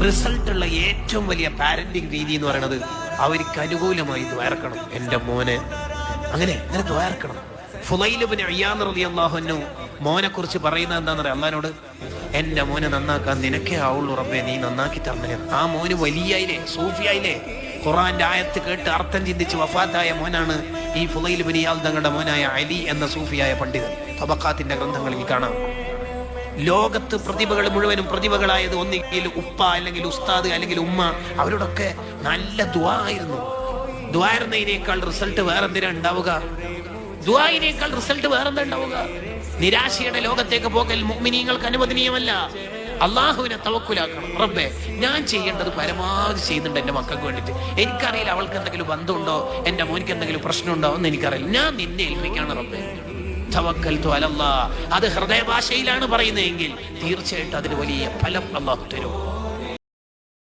റിസൾട്ടുള്ള ഏറ്റവും വലിയ പാരന്റിങ് രീതി എന്ന് പറയുന്നത് അവർക്ക് അനുകൂലമായി ദ്വാരക്കണം. എൻ്റെ മോനെ അങ്ങനെ ദ്വാരക്കണം. ഫുളൈൽ ഇബ്നു ഇയാദ് റളിയല്ലാഹു അൻഹു മോനെ കുറിച്ച് പറയുന്നത് എന്താണെന്ന് പറയാം, അള്ളാഹിനോട് എൻ്റെ മോനെ നന്നാക്കാൻ നിനക്കേ ആവുള്ളൂ റബ്ബേ, നീ നന്നാക്കി തരണേ. ആ മോന് വലിയായില്ലേ, സൂഫിയായില്ലേ, ഖുർആന്റെ ആയത്ത് കേട്ട് അർത്ഥം ചിന്തിച്ച് വഫാത്തായ മോനാണ് ഈ ഫുളൈൽ ഇബ്നു ഇയാദ് തങ്ങളുടെ മോനായ അലി എന്ന സൂഫിയായ പണ്ഡിതൻ. തബഖാത്തിന്റെ ഗ്രന്ഥങ്ങളിൽ കാണാം. ലോകത്ത് പ്രതിഭകൾ മുഴുവനും പ്രതിഭകളായത് ഒന്നുകിൽ ഉപ്പ അല്ലെങ്കിൽ ഉസ്താദ് അല്ലെങ്കിൽ ഉമ്മ, അവരോടൊക്കെ നല്ല ദുആ ആയിരുന്നു. ദുആയിരുന്നതിനേക്കാൾ റിസൾട്ട് വേറെന്തിനാ ഉണ്ടാവുക? ദുആയിനേക്കാൾ റിസൾട്ട് വേറെന്താ ഉണ്ടാവുക? നിരാശയുടെ ലോകത്തേക്ക് പോകൽ മുഅ്മിനീങ്ങൾക്ക് അനുവദനീയമല്ല. അള്ളാഹുവിനെ തവക്കുലാക്കണം. റബ്ബേ, ഞാൻ ചെയ്യേണ്ടത് പരമാവധി ചെയ്യുന്നുണ്ട് എൻ്റെ മക്കൾക്ക് വേണ്ടിയിട്ട്. എനിക്കറിയില്ല അവൾക്ക് എന്തെങ്കിലും ബന്ധമുണ്ടോ, എൻ്റെ മോനിക്ക് എന്തെങ്കിലും പ്രശ്നമുണ്ടോ എന്ന് എനിക്കറിയില്ല. ഞാൻ നിന്നെ ഏൽപ്പിക്കാണ് റബ്ബേ. തവക്കൽതു അലല്ലാഹ്. അത് ഹൃദയഭാഷയിലാണ് പറയുന്നതെങ്കിൽ തീർച്ചയായിട്ടും അതിന് വലിയ ഫലം അള്ളാഹു തരും.